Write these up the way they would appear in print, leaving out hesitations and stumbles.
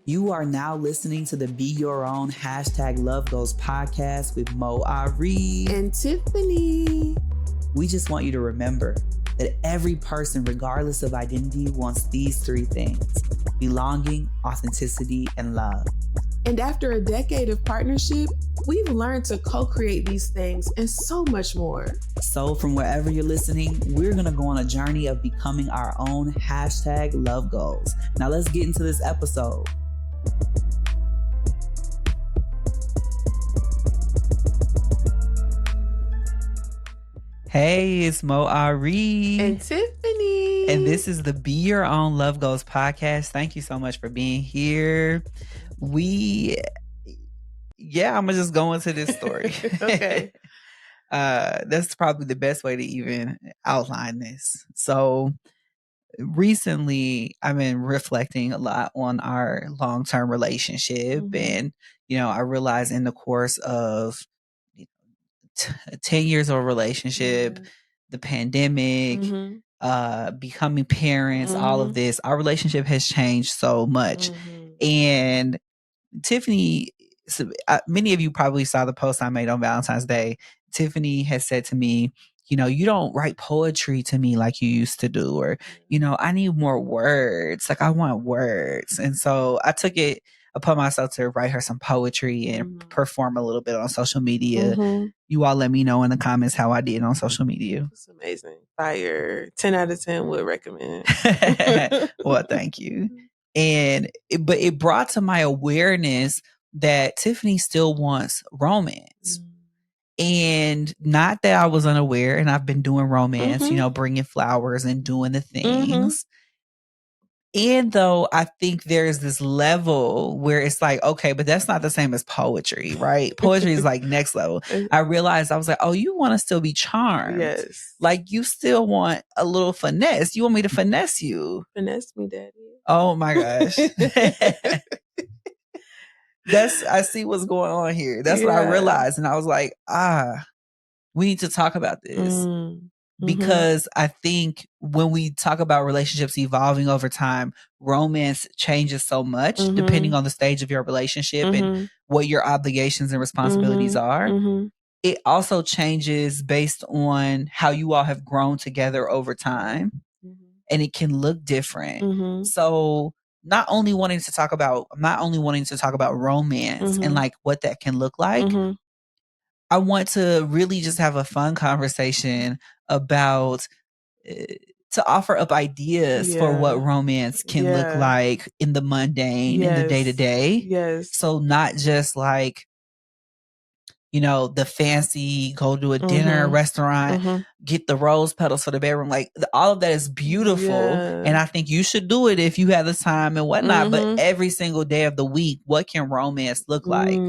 You are now listening to the Be Your Own #LoveGoals podcast with Moe Ari and Tiffany. We just want you to remember that every person, regardless of identity, wants these three things: belonging, authenticity, and love. And after a decade of partnership, we've learned to co-create these things and so much more. So from wherever you're listening, we're going to go on a journey of becoming our own #LoveGoals. Now let's get into this episode. Hey, it's Moe Ari and Tiffany. And this is the Be Your Own Love Goals podcast. Thank you so much for being here. I'm going to just go into this story. Okay. That's probably the best way to even outline this. So recently I've been reflecting a lot on our long-term relationship. Mm-hmm. And, I realized in the course of 10 years of a relationship, the pandemic, becoming parents, all of this, our relationship has changed so much. And Tiffany, many of you probably saw the post I made on Valentine's Day. Tiffany has said to me, you don't write poetry to me like you used to do, or, I need more words. Like I want words. And so I took it upon myself to write her some poetry and perform a little bit on social media. You all let me know in the comments how I did on social media. It's amazing. Fire. 10 out of 10 would recommend. Well, thank you. But it brought to my awareness that Tiffany still wants romance. And not that I was unaware, and I've been doing romance, bringing flowers and doing the things. And though I think there's this level where it's like, okay, but that's not the same as poetry, right? Poetry is like next level. I realized, I was like, oh, you want to still be charmed. Yes. Like you still want a little finesse. You want me to finesse you. Finesse me, daddy. Oh my gosh. I see what's going on here. That's what I realized. And I was like, we need to talk about this. Because I think when we talk about relationships evolving over time, romance changes so much depending on the stage of your relationship and what your obligations and responsibilities are. It also changes based on how you all have grown together over time, and it can look different. So I'm not only wanting to talk about romance and like what that can look like. I want to really just have a fun conversation about to offer up ideas for what romance can look like in the mundane, in the day-to-day. Yes. So not just like, the fancy, go to a dinner, restaurant, get the rose petals for the bedroom. Like all of that is beautiful. And I think you should do it if you have the time and whatnot. But every single day of the week, what can romance look like?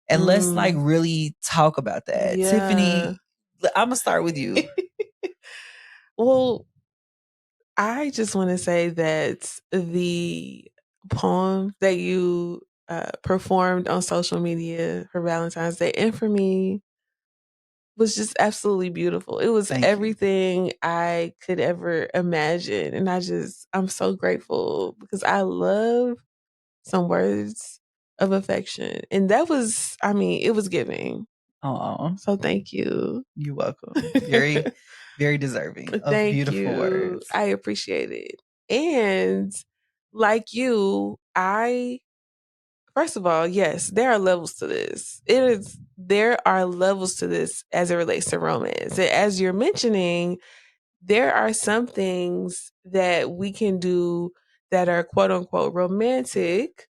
And let's like really talk about that. Tiffany, I'm going to start with you. Well, I just want to say that the poem that you performed on social media for Valentine's Day and for me was just absolutely beautiful. It was everything I could ever imagine. And I'm so grateful because I love some words of affection. And that was, it was giving. Oh, so thank you. You're welcome. Very, very deserving of beautiful words. I appreciate it. And like you, first of all, yes, there are levels to this. There are levels to this as it relates to romance. As you're mentioning, there are some things that we can do that are quote unquote romantic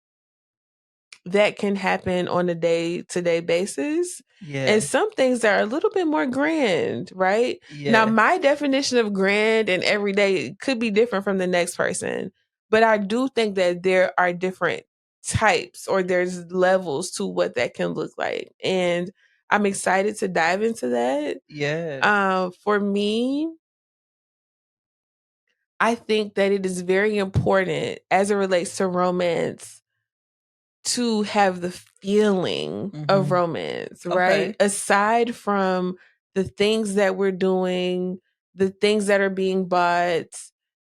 that can happen on a day-to-day basis. Yeah. And some things that are a little bit more grand, right? Yeah. Now, my definition of grand and everyday could be different from the next person. But I do think that there are different types or there's levels to what that can look like. And I'm excited to dive into that. Yeah. For me, I think that it is very important as it relates to romance to have the feeling of romance, right? Okay. Aside from the things that we're doing, the things that are being bought,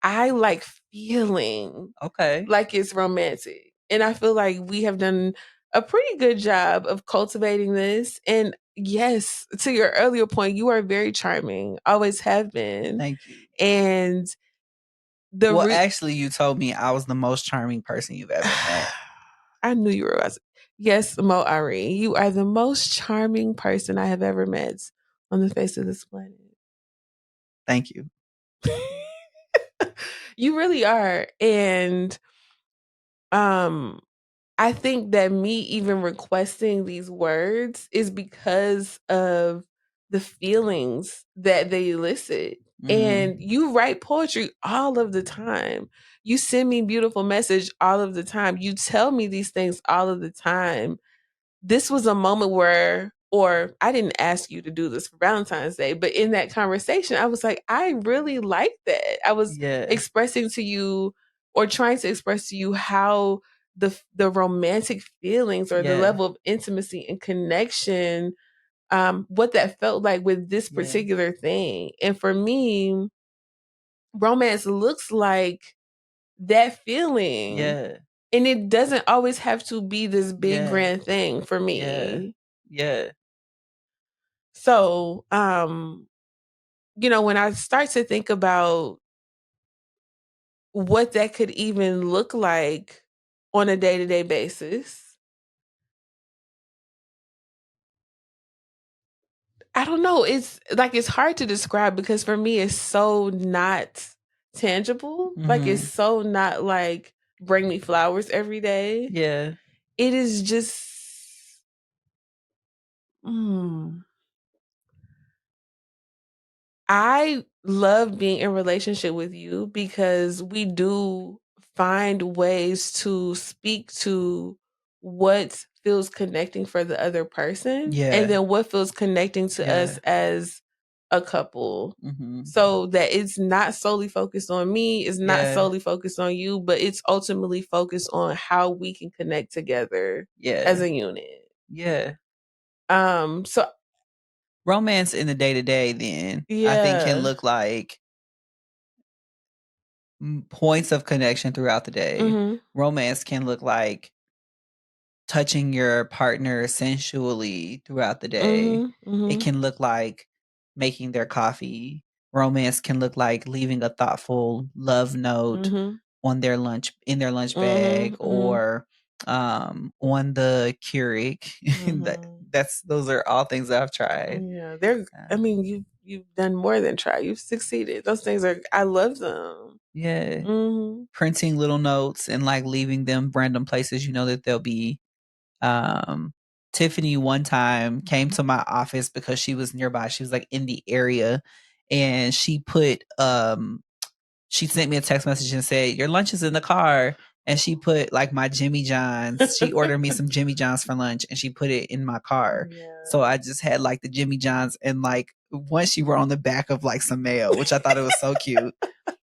I like feeling okay like it's romantic. And I feel like we have done a pretty good job of cultivating this. And yes, to your earlier point, you are very charming, always have been. Thank you. And the Well, actually, you told me I was the most charming person you've ever met. I knew you were about to. Yes, Moe Ari, you are the most charming person I have ever met on the face of this planet. Thank you. You really are. And um I think that me even requesting these words is because of the feelings that they elicit. And you write poetry all of the time. You send me beautiful message all of the time. You tell me these things all of the time. This was a moment where, or I didn't ask you to do this for Valentine's Day, but in that conversation, I was like, I really like that. I was expressing to you or trying to express to you how the romantic feelings or the level of intimacy and connection, what that felt like with this particular thing. And for me, romance looks like that feeling. Yeah. And it doesn't always have to be this big grand thing for me. Yeah. So, when I start to think about what that could even look like on a day-to-day basis, I don't know. It's hard to describe because for me it's so not tangible. Like it's so not like bring me flowers every day. Yeah. It is just I love being in relationship with you because we do find ways to speak to what feels connecting for the other person and then what feels connecting to us as a couple. So that it's not solely focused on me, it's not solely focused on you, but it's ultimately focused on how we can connect together as a unit. Yeah. So Romance in the day to day, then I think can look like points of connection throughout the day. Romance can look like touching your partner sensually throughout the day. It can look like making their coffee. Romance can look like leaving a thoughtful love note on their lunch in their lunch bag or on the Keurig. Those are all things that I've tried. Yeah, I mean, you've done more than try. You've succeeded. Those things I love them. Yeah. Printing little notes and like leaving them random places you know that they'll be. Tiffany one time came to my office because she was nearby. She was like in the area and she sent me a text message and said, "Your lunch is in the car." And she put like my Jimmy John's. She ordered me some Jimmy John's for lunch and she put it in my car. So I just had like the Jimmy John's and like once she were on the back of like some mayo, which I thought it was so cute.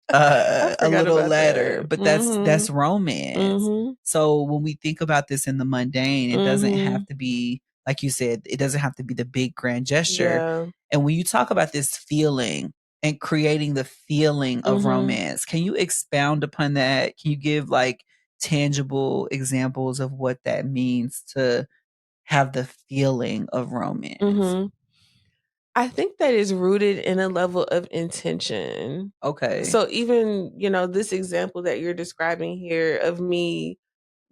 A little letter, but that's romance. So when we think about this in the mundane, it doesn't have to be like you said, it doesn't have to be the big grand gesture. And when you talk about this feeling and creating the feeling of romance, can you expound upon that? Can you give like tangible examples of what that means to have the feeling of romance? I think that is rooted in a level of intention. Okay. So even, this example that you're describing here of me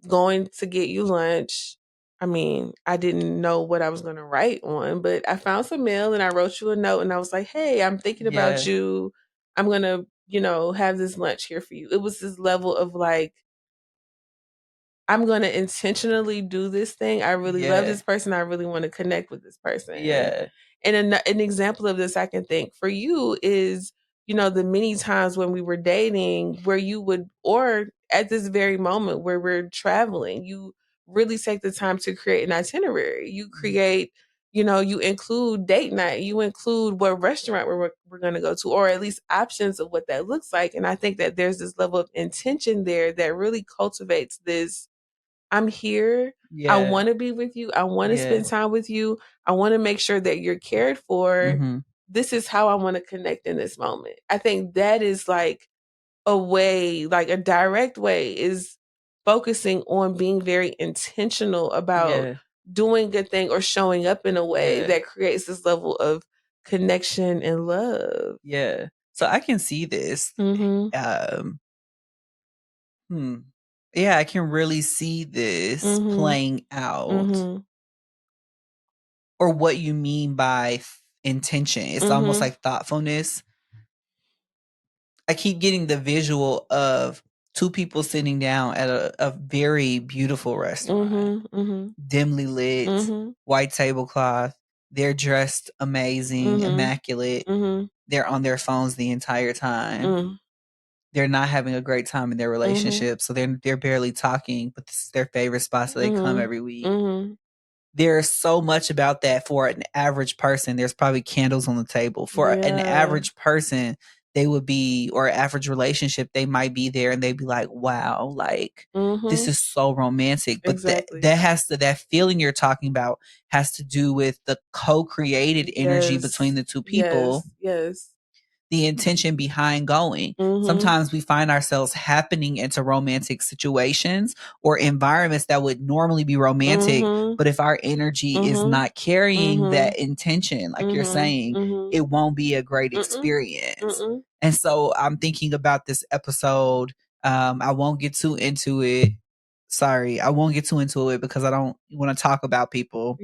going to get you lunch, I mean, I didn't know what I was going to write on, but I found some mail and I wrote you a note and I was like, "Hey, I'm thinking about you. I'm going to, have this lunch here for you." It was this level of like, I'm going to intentionally do this thing. I really love this person. I really want to connect with this person. And an example of this I can think for you is, the many times when we were dating where you would, or at this very moment where we're traveling, you really take the time to create an itinerary. You create, you include date night, you include what restaurant we're going to go to, or at least options of what that looks like. And I think that there's this level of intention there that really cultivates this. I'm here. I want to be with you. I want to spend time with you. I want to make sure that you're cared for. This is how I want to connect in this moment. I think that is like a way, like a direct way is focusing on being very intentional about doing good thing or showing up in a way that creates this level of connection and love. Yeah. So I can see this. Yeah, I can really see this playing out. Or what you mean by intention. It's almost like thoughtfulness. I keep getting the visual of two people sitting down at a very beautiful restaurant, dimly lit, white tablecloth. They're dressed amazing, immaculate. They're on their phones the entire time. They're not having a great time in their relationship, so they're barely talking, but this is their favorite spot, so they come every week. There's so much about that for an average person. There's probably candles on the table. For an average person, they would be, or average relationship, they might be there and they'd be like, wow, like this is so romantic. But that feeling you're talking about has to do with the co-created energy between the two people. Yes. The intention behind going. Sometimes we find ourselves happening into romantic situations or environments that would normally be romantic, but if our energy is not carrying that intention, like you're saying, it won't be a great experience. And so I'm thinking about this episode. I won't get too into it. Sorry, I won't get too into it because I don't want to talk about people.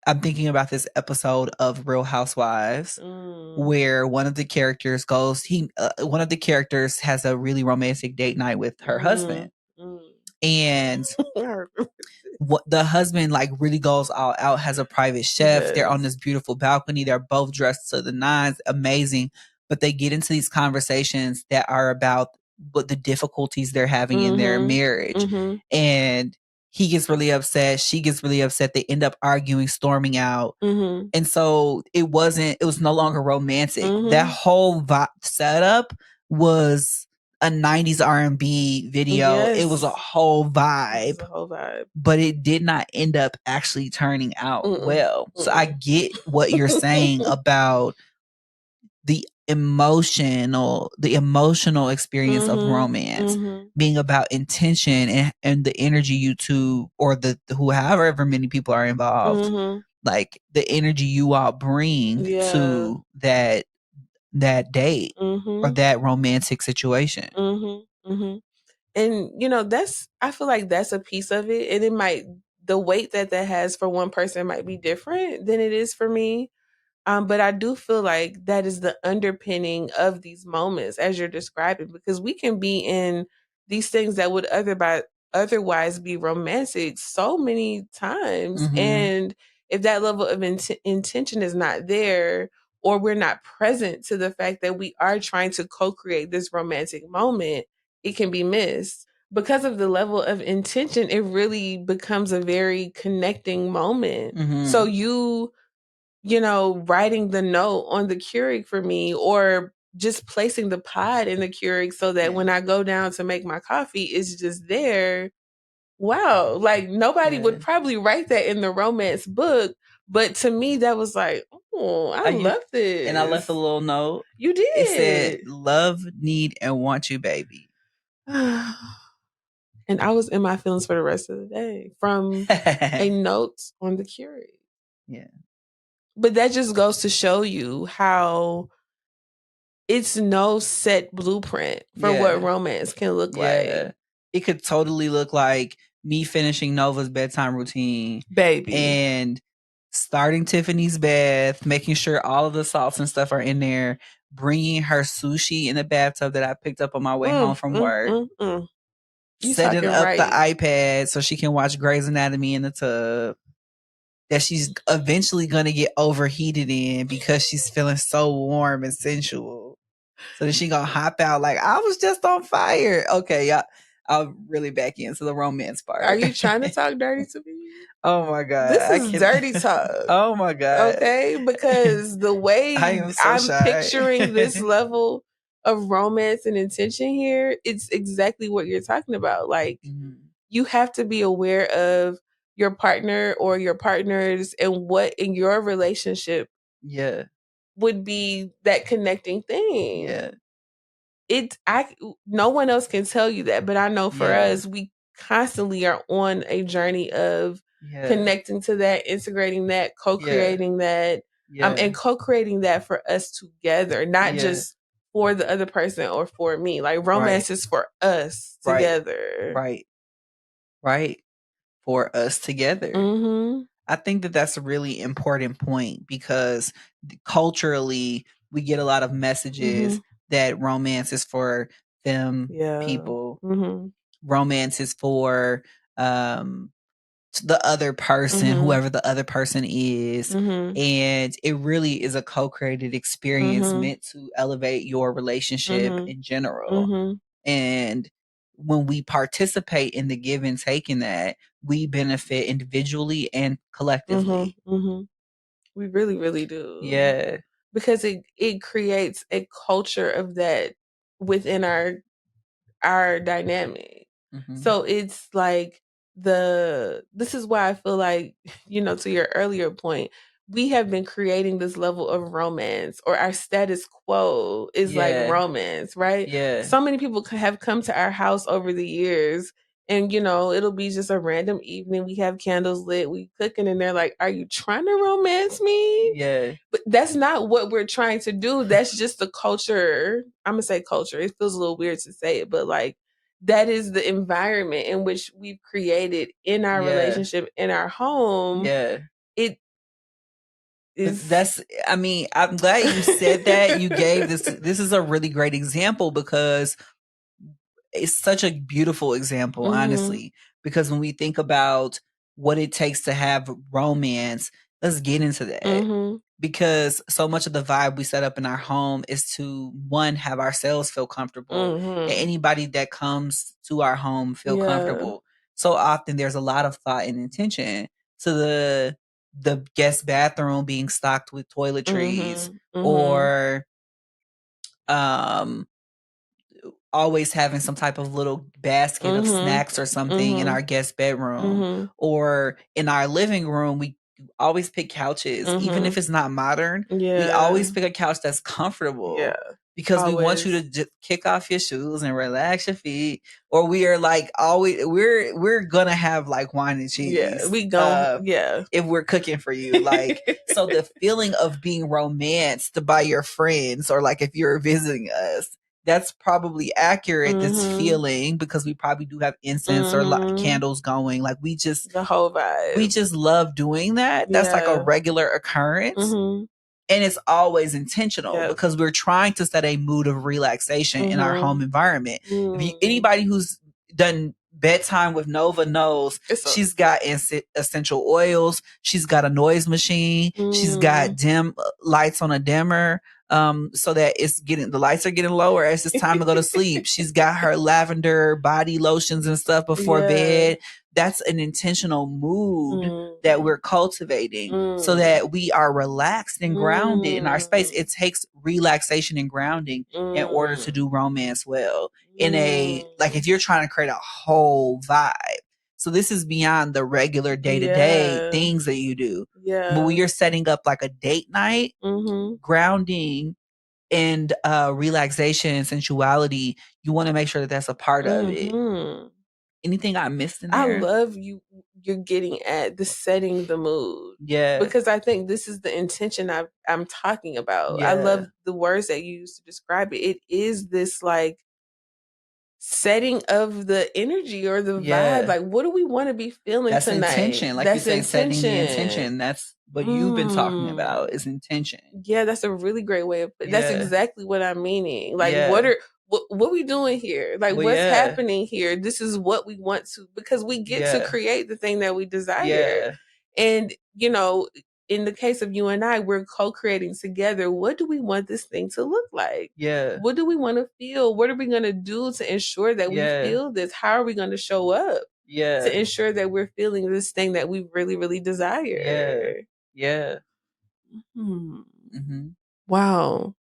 I'm thinking about this episode of Real Housewives where one of the characters one of the characters has a really romantic date night with her husband. And what the husband like really goes all out, has a private chef. They're on this beautiful balcony. They're both dressed to the nines, amazing. But they get into these conversations that are about what the difficulties they're having in their marriage. And he gets really upset. She gets really upset. They end up arguing, storming out. And so it was no longer romantic. That whole setup was a 90s R&B video. It was a whole vibe. But it did not end up actually turning out well. So I get what you're saying about the emotional experience of romance being about intention and the energy you two, or the however many people are involved, like the energy you all bring to that date or that romantic situation. And I feel like that's a piece of it, and the weight that has for one person might be different than it is for me. But I do feel like that is the underpinning of these moments as you're describing, because we can be in these things that would otherwise be romantic so many times. And if that level of intention is not there, or we're not present to the fact that we are trying to co-create this romantic moment, it can be missed. Because of the level of intention, it really becomes a very connecting moment. So writing the note on the Keurig for me, or just placing the pod in the Keurig so that when I go down to make my coffee, it's just there. Wow. Like nobody would probably write that in the romance book. But to me, that was like, oh, I love this. And I left a little note. You did. It said, love, need, and want you, baby. And I was in my feelings for the rest of the day from a note on the Keurig. Yeah. But that just goes to show you how it's no set blueprint for what romance can look like. It could totally look like me finishing Nova's bedtime routine, baby, and starting Tiffany's bath, making sure all of the salts and stuff are in there, bringing her sushi in the bathtub that I picked up on my way home from work, setting up the iPad so she can watch Grey's Anatomy in the tub that she's eventually going to get overheated in because she's feeling so warm and sensual. So then she gonna hop out like, I was just on fire. Okay, yeah, I'll really back into the romance part. Are you trying to talk dirty to me? Oh my God. This is dirty talk. Oh my God. Okay, because the way I'm picturing this level of romance and intention here, it's exactly what you're talking about. Like, you have to be aware of your partner or your partners and what in your relationship would be that connecting thing. Yeah. no one else can tell you that, but I know for Yeah. us, we constantly are on a journey of Yeah. connecting to that, integrating that, Yeah. co-creating that, and Yeah. co-creating that for us together, not Yeah. just for the other person or for me. Like Right. romance is for us Right. together. Right. Right. For us together. Mm-hmm. I think that that's a really important point because culturally, we get a lot of messages that romance is for them Yeah. people. Romance is for the other person, whoever the other person is. And it really is a co-created experience meant to elevate your relationship in general. And when we participate in the give and take in that, we benefit individually and collectively. We really, really do. Yeah. Because it creates a culture of that within our dynamic. So it's like this is why I feel like, to your earlier point, we have been creating this level of romance, or our status quo is like romance, right? Yeah. So many people have come to our house over the years, and it'll be just a random evening. We have candles lit, we cooking, and they're like, "Are you trying to romance me?" Yeah. But that's not what we're trying to do. That's just the culture. I'm gonna say culture. It feels a little weird to say it, but like that is the environment in which we've created in our relationship, in our home. Yeah. It is. I'm glad you said that. You gave this is a really great example because it's such a beautiful example, honestly, because when we think about what it takes to have romance, let's get into that. Because so much of the vibe we set up in our home is to, one, have ourselves feel comfortable, and anybody that comes to our home feel comfortable. So often there's a lot of thought and intention to the guest bathroom being stocked with toiletries, or always having some type of little basket of snacks or something in our guest bedroom, or in our living room. We always pick couches, even if it's not modern. We always pick a couch that's comfortable, because we want you to just kick off your shoes and relax your feet. Or we are like always we're gonna have like wine and cheese. If we're cooking for you, like, so the feeling of being romanced by your friends, or like if you're visiting us, that's probably accurate. This feeling, because we probably do have incense or candles going. Like we just the whole vibe. We just love doing that. That's like a regular occurrence. And it's always intentional, because we're trying to set a mood of relaxation in our home environment. Anybody who's done bedtime with Nova knows she's got essential oils. She's got a noise machine. She's got dim lights on a dimmer. So that the lights are getting lower as it's time to go to sleep. She's got her lavender body lotions and stuff before bed. That's an intentional mood that we're cultivating, so that we are relaxed and grounded in our space. It takes relaxation and grounding in order to do romance well. Like if you're trying to create a whole vibe. So this is beyond the regular day-to-day things that you do. But when you're setting up like a date night, grounding and relaxation and sensuality, you want to make sure that that's a part of it. Anything I missed in there? I love you're getting at the setting the mood. Yeah. Because I think this is the intention I'm talking about. I love the words that you use to describe it. It is this like setting of the energy or the vibe. Like, what do we want to be feeling That's tonight? intention. Like you say, setting the intention. That's what you've been talking about, is intention. Yeah, that's a really great way of putting. That's exactly what I'm meaning. Like, what we doing here? Like, what's happening here? This is what we want to, because we get to create the thing that we desire. And, in the case of you and I, we're co-creating together. What do we want this thing to look like? What do we want to feel? What are we going to do to ensure that we feel this? How are we going to show up to ensure that we're feeling this thing that we really, really desire? Wow.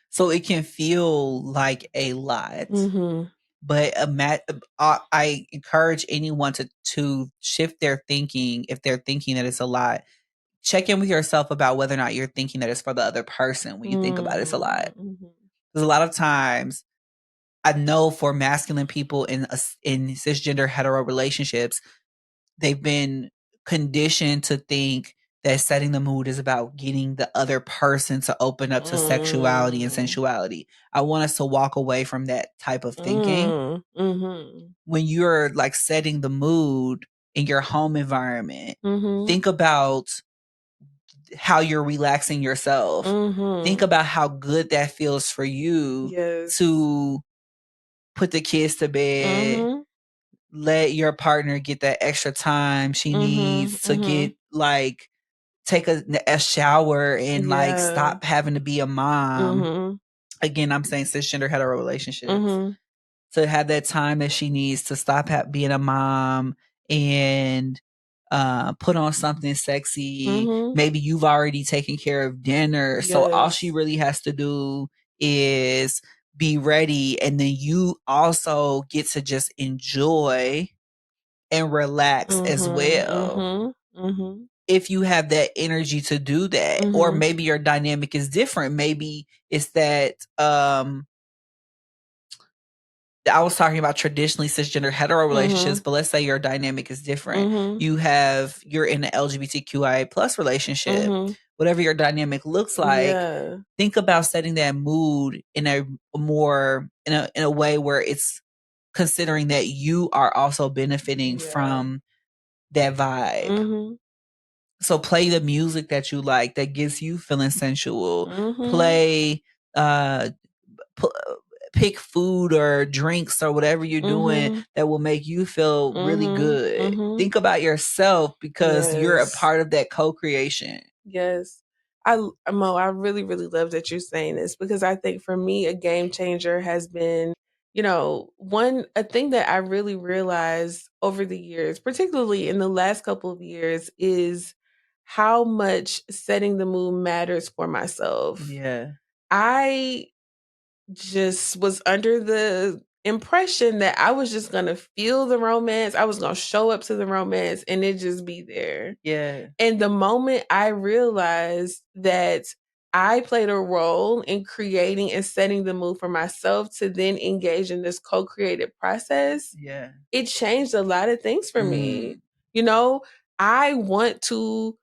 So it can feel like a lot. But I encourage anyone to shift their thinking. If they're thinking that it's a lot, check in with yourself about whether or not you're thinking that it's for the other person when you think about it's a lot. Because a lot of times I know for masculine people in cisgender hetero relationships, they've been conditioned to think that setting the mood is about getting the other person to open up to sexuality and sensuality. I want us to walk away from that type of thinking. When you're like setting the mood in your home environment, think about how you're relaxing yourself. Think about how good that feels for you to put the kids to bed, let your partner get that extra time she needs to get like take a shower and like stop having to be a mom. Again, I'm saying cisgender hetero relationships. To have that time that she needs to stop being a mom and put on something sexy. Maybe you've already taken care of dinner. So all she really has to do is be ready. And then you also get to just enjoy and relax as well. If you have that energy to do that, or maybe your dynamic is different. Maybe it's that I was talking about traditionally cisgender hetero relationships, but let's say your dynamic is different. You're in an LGBTQIA plus relationship. Whatever your dynamic looks like, think about setting that mood in a more in a way where it's considering that you are also benefiting from that vibe. So play the music that you like that gets you feeling sensual. Play pick food or drinks or whatever you're doing that will make you feel really good. Think about yourself because you're a part of that co-creation. Yes. Mo, I really, really love that you're saying this because I think for me, a game changer has been, a thing that I really realized over the years, particularly in the last couple of years, is how much setting the mood matters for myself. Yeah. I just was under the impression that I was just going to feel the romance. I was going to show up to the romance and it just be there. Yeah. And the moment I realized that I played a role in creating and setting the mood for myself to then engage in this co-creative process, it changed a lot of things for me. I want to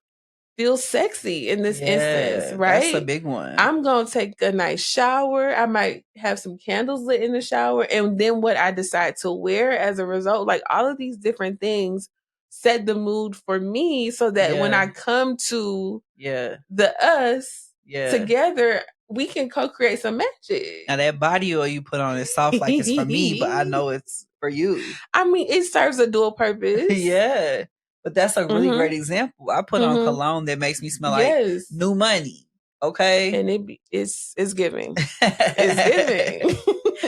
feel sexy in this instance, right? That's a big one. I'm going to take a nice shower. I might have some candles lit in the shower. And then what I decide to wear as a result, like all of these different things set the mood for me so that when I come to the us together, we can co-create some magic. Now that body oil you put on is soft like it's for me, but I know it's for you. I mean, it serves a dual purpose. Yeah. But that's a really great example. I put on cologne that makes me smell like new money. Okay. And it's giving. It's giving.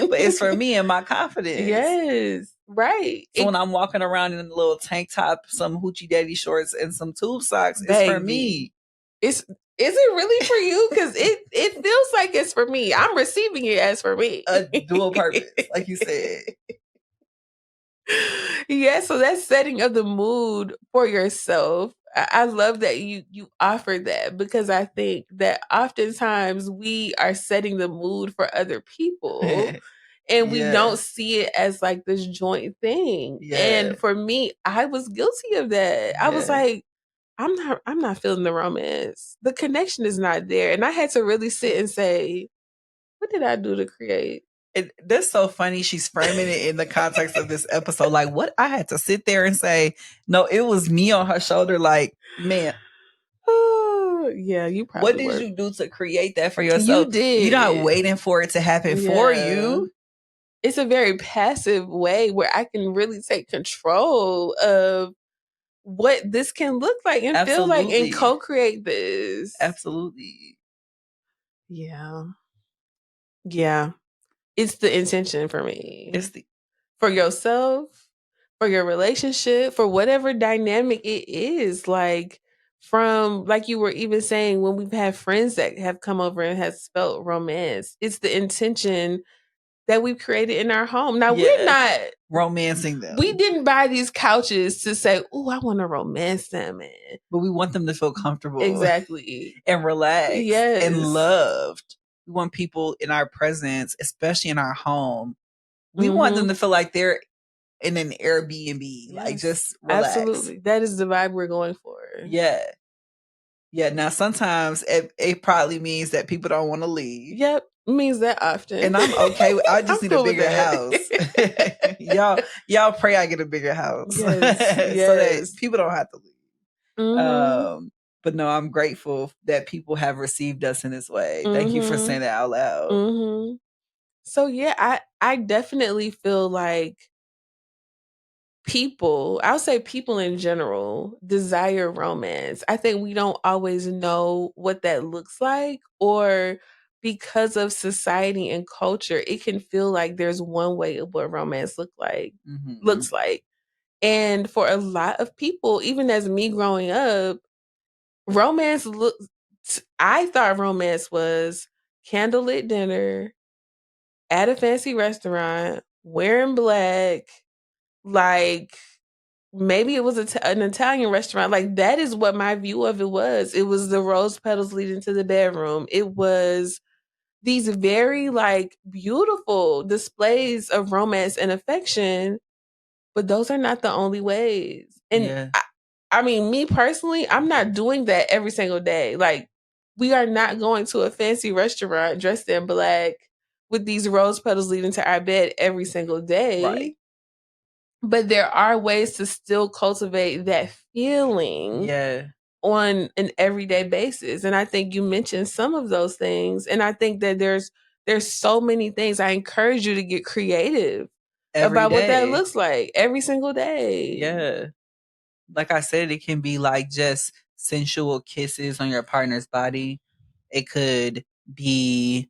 But it's for me and my confidence. Yes. Right. So when I'm walking around in a little tank top, some hoochie daddy shorts, and some tube socks, Baby, it's for me. Is it really for you? Because it feels like it's for me. I'm receiving it as for me. A dual purpose, like you said. Yeah, so that's setting of the mood for yourself. I love that you offer that because I think that oftentimes we are setting the mood for other people and we don't see it as like this joint thing. And for me, I was guilty of that. I was like, I'm not feeling the romance. The connection is not there. And I had to really sit and say, what did I do to create? That's so funny. She's framing it in the context of this episode. Like, what I had to sit there and say, no, it was me on her shoulder. Like, man, yeah, you probably what did you do to create that for yourself? You did. You're not waiting for it to happen for you. It's a very passive way where I can really take control of what this can look like and feel like and co-create this. Absolutely. Yeah. Yeah. It's the intention for me. It's for yourself, for your relationship, for whatever dynamic it is. Like from like you were even saying when we've had friends that have come over and has felt romance. It's the intention that we've created in our home. Now we're not romancing them. We didn't buy these couches to say, "Oh, I want to romance them," but we want them to feel comfortable, exactly, and relaxed, and loved. We want people in our presence, especially in our home, We want them to feel like they're in an Airbnb, like just relax. Absolutely. That is the vibe we're going for. Yeah. Yeah. Now sometimes it probably means that people don't want to leave. Yep. Means that often. And I'm okay with, I just I'm need a cool with bigger that. house. Y'all pray I get a bigger house. Yes. So that people don't have to leave. Mhm. But no, I'm grateful that people have received us in this way. Thank you for saying that out loud. Mhm. So yeah, I definitely feel like I'll say people in general desire romance. I think we don't always know what that looks like, or because of society and culture, it can feel like there's one way of what romance looks like. And for a lot of people, even as me growing up, I thought romance was candlelit dinner at a fancy restaurant, wearing black, like maybe it was an Italian restaurant. Like that is what my view of it was. It was the rose petals leading to the bedroom. It was these very like beautiful displays of romance and affection, but those are not the only ways. And I mean, me personally, I'm not doing that every single day. Like, we are not going to a fancy restaurant dressed in black with these rose petals leading to our bed every single day. Right. But there are ways to still cultivate that feeling on an everyday basis. And I think you mentioned some of those things. And I think that there's so many things. I encourage you to get creative about what that looks like every single day. Yeah. Like I said, it can be like just sensual kisses on your partner's body. It could be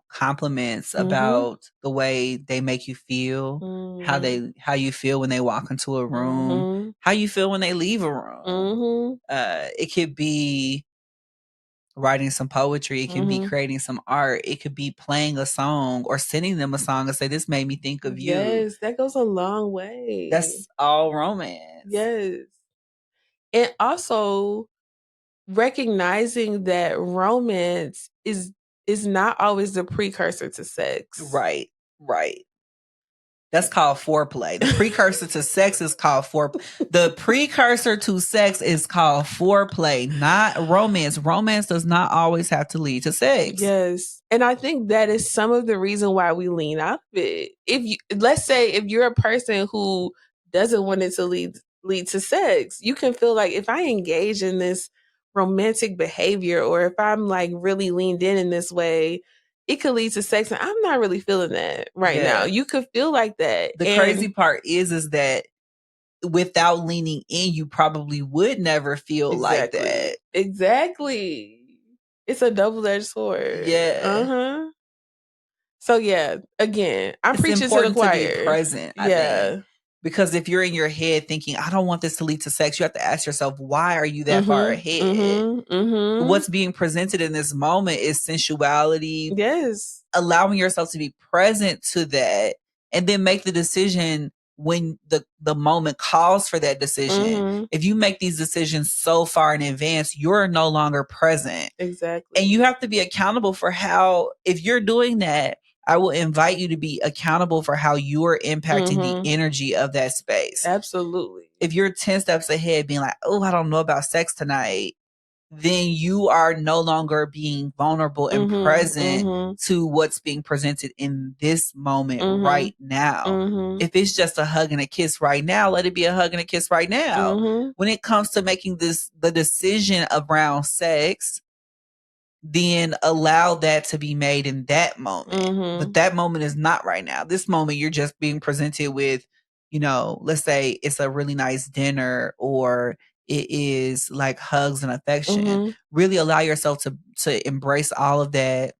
compliments about the way they make you feel, how you feel when they walk into a room, how you feel when they leave a room. It could be writing some poetry. It could be creating some art. It could be playing a song or sending them a song and say, "This made me think of you." Yes, that goes a long way. That's all romance. Yes. And also recognizing that romance is not always the precursor to sex. Right. That's called foreplay. The precursor to sex is called foreplay. The precursor to sex is called foreplay, not romance. Romance does not always have to lead to sex. Yes. And I think that is some of the reason why we lean off it. Let's say if you're a person who doesn't want it to lead to sex, you can feel like if I engage in this romantic behavior, or if I'm like really leaned in this way, it could lead to sex, and I'm not really feeling that right now. You could feel like that. The crazy part is that without leaning in, you probably would never feel like that. Exactly. It's a double-edged sword. Yeah. So yeah, again, I'm preaching to the choir. To be present, I think. Because if you're in your head thinking, I don't want this to lead to sex, you have to ask yourself, why are you that far ahead? What's being presented in this moment is sensuality. Yes. Allowing yourself to be present to that, and then make the decision when the moment calls for that decision. If you make these decisions so far in advance, you're no longer present. Exactly. And you have to be accountable for how, if you're doing that, I will invite you to be accountable for how you are impacting the energy of that space. Absolutely. If you're 10 steps ahead being like, oh, I don't know about sex tonight, then you are no longer being vulnerable and present to what's being presented in this moment right now. If it's just a hug and a kiss right now, let it be a hug and a kiss right now. When it comes to making the decision around sex, then allow that to be made in that moment. But that moment is not right now. This moment, you're just being presented with, let's say it's a really nice dinner, or it is like hugs and affection. Really allow yourself to embrace all of that,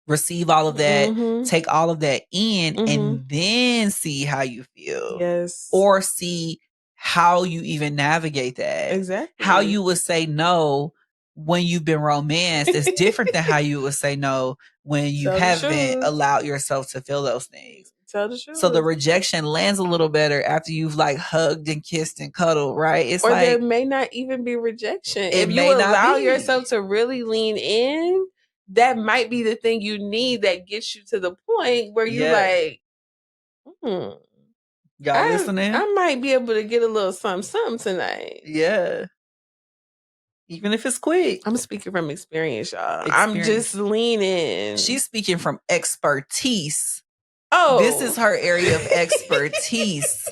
receive all of that, take all of that in, and then see how you feel. Yes. Or see how you even navigate that. Exactly. How you would say no when you've been romanced is different than how you would say no when you haven't allowed yourself to feel those things. Tell the truth. So the rejection lands a little better after you've like hugged and kissed and cuddled, right? It's or like, there may not even be rejection. If you allow yourself to really lean in, that might be the thing you need that gets you to the point where you like, y'all listening? I might be able to get a little something tonight. Yeah. Even if it's quick. I'm speaking from experience, y'all. I'm just leaning. She's speaking from expertise. Oh. This is her area of expertise.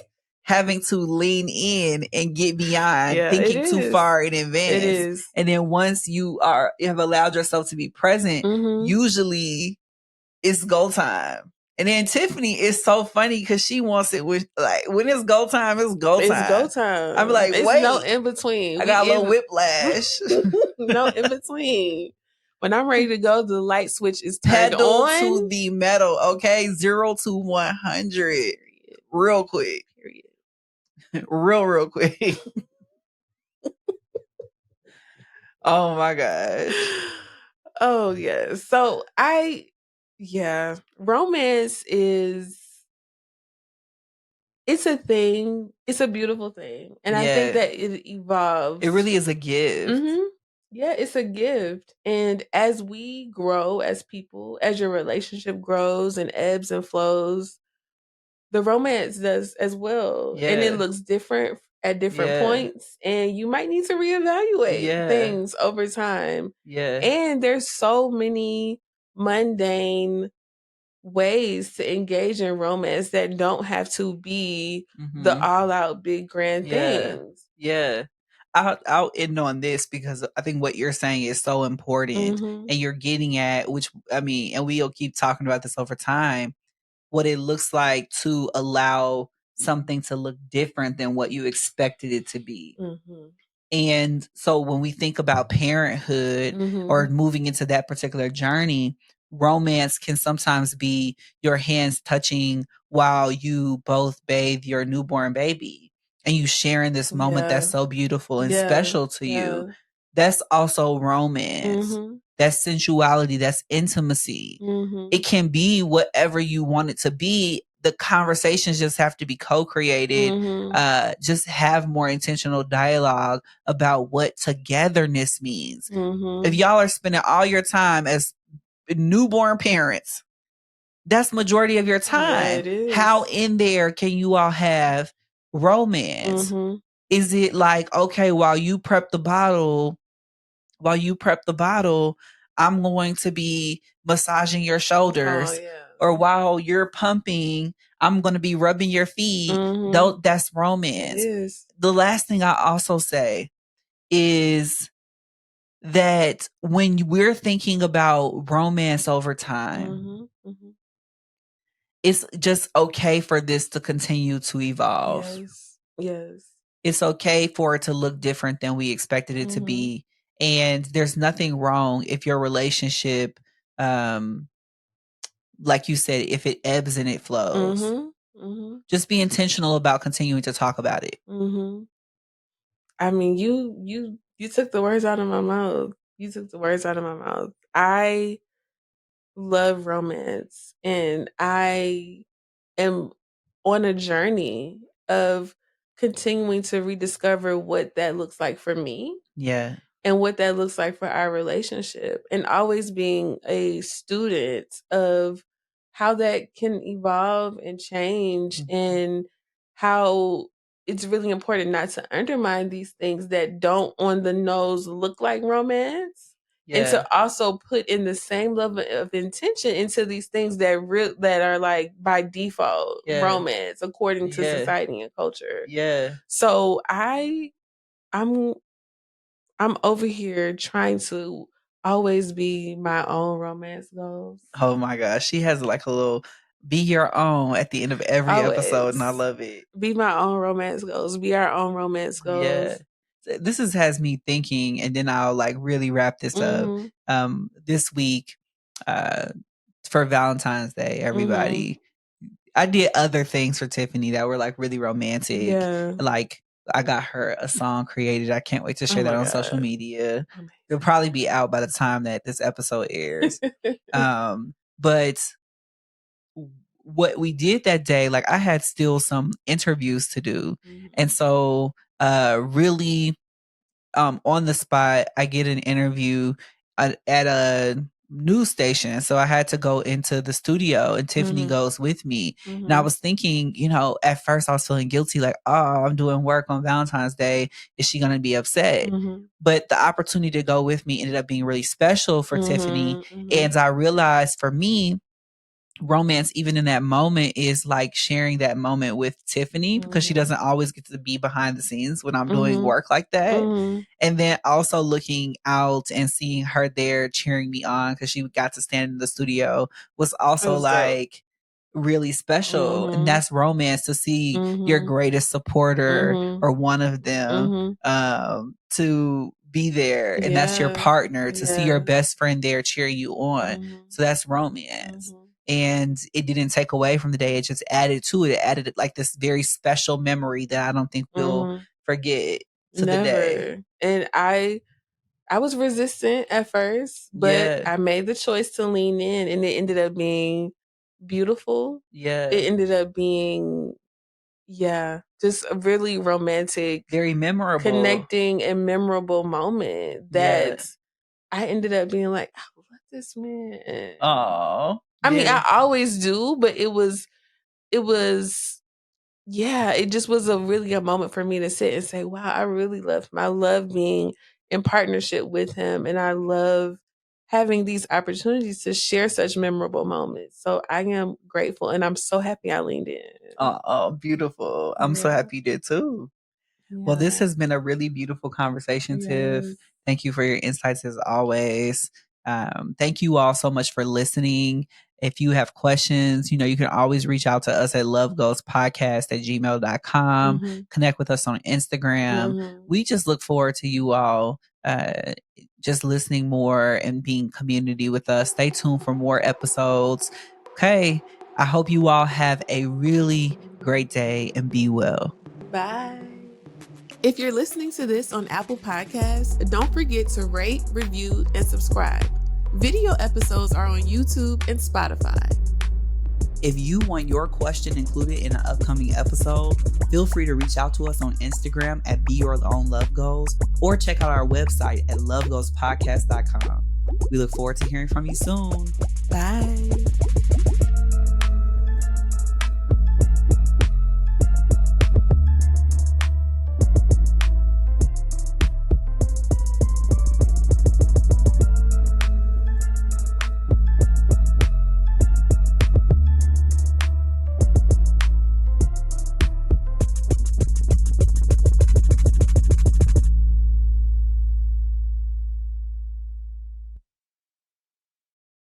Having to lean in and get beyond thinking too far in advance. It is. And then once you have allowed yourself to be present, usually it's go time. And then Tiffany is so funny because she wants it with like when it's go time, it's go time. It's go time. I'm like, it's wait, no in between. I got a little whiplash. No in between. When I'm ready to go, the light switch is turned Pedal on. to the metal, okay? 0 to 100. Real quick. Period. real quick. Oh my gosh. Oh yes. So romance it's a thing. It's a beautiful thing. And I think that it evolves. It really is a gift. Yeah, it's a gift. And as we grow as people, as your relationship grows and ebbs and flows, the romance does as well. And it looks different at different points. And you might need to reevaluate things over time. Yeah. And there's so many mundane ways to engage in romance that don't have to be the all out big grand things. Yeah. I'll end on this because I think what you're saying is so important and you're getting at, which I mean, and we'll keep talking about this over time, what it looks like to allow something to look different than what you expected it to be. And so when we think about parenthood or moving into that particular journey, romance can sometimes be your hands touching while you both bathe your newborn baby and you sharing this moment that's so beautiful and special to you. That's also romance. That's sensuality, that's intimacy. It can be whatever you want it to be. The conversations just have to be co-created. Just have more intentional dialogue about what togetherness means. If y'all are spending all your time as newborn parents, that's majority of your time. How in there can you all have romance? Is it like, okay, while you prep the bottle, I'm going to be massaging your shoulders, or while you're pumping, I'm going to be rubbing your feet. That's romance. The last thing I also say is that when we're thinking about romance over time, it's just okay for this to continue to evolve. Yes. It's okay for it to look different than we expected it to be. And there's nothing wrong if your relationship, like you said, if it ebbs and it flows. Just be intentional about continuing to talk about it. I mean, you took the words out of my mouth. I love romance, and I am on a journey of continuing to rediscover what that looks like for me. Yeah. And what that looks like for our relationship, and always being a student of how that can evolve and change, and how it's really important not to undermine these things that don't on the nose look like romance. And to also put in the same level of intention into these things that that are like by default romance according to society and culture. So I'm over here trying to always be my own romance goals. Oh my gosh. She has like a little be your own at the end of every episode, and I love it. Be my own romance goals. Be our own romance goals. This has me thinking, and then I'll like really wrap this up. This week, for Valentine's Day, everybody, I did other things for Tiffany that were like really romantic. Like I got her a song created. I can't wait to share that on social media. It'll probably be out by the time that this episode airs. But what we did that day, like I had still some interviews to do. And so really on the spot, I get an interview at a news station. So I had to go into the studio and Tiffany goes with me. And I was thinking, at first I was feeling guilty, like, oh, I'm doing work on Valentine's Day. Is she going to be upset? But the opportunity to go with me ended up being really special for Tiffany. And I realized for me, romance, even in that moment, is like sharing that moment with Tiffany because she doesn't always get to be behind the scenes when I'm doing work like that. And then also looking out and seeing her there cheering me on because she got to stand in the studio was also like really special. And that's romance, to see your greatest supporter or one of them to be there. And that's your partner, to see your best friend there cheering you on. So that's romance. And it didn't take away from the day. It just added to it. It added like this very special memory that I don't think we'll forget to the day. And I was resistant at first, but I made the choice to lean in, and it ended up being beautiful. Yeah. It ended up being, just a really romantic, very memorable, connecting and memorable moment that I ended up being like, I love this man. Oh. I mean, I always do, but it just was a moment for me to sit and say, wow, I really love him. I love being in partnership with him. And I love having these opportunities to share such memorable moments. So I am grateful, and I'm so happy I leaned in. Oh, beautiful. I'm so happy you did too. Well, this has been a really beautiful conversation, Tiff. Thank you for your insights as always. Thank you all so much for listening. If you have questions, you can always reach out to us at lovegoespodcast@gmail.com. Connect with us on Instagram. We just look forward to you all just listening more and being community with us. Stay tuned for more episodes. Okay. I hope you all have a really great day and be well. Bye. If you're listening to this on Apple Podcasts, don't forget to rate, review, and subscribe. Video episodes are on YouTube and Spotify. If you want your question included in an upcoming episode, feel free to reach out to us on Instagram at Be Your Own Love Goals, or check out our website at lovegoespodcast.com. We look forward to hearing from you soon. Bye.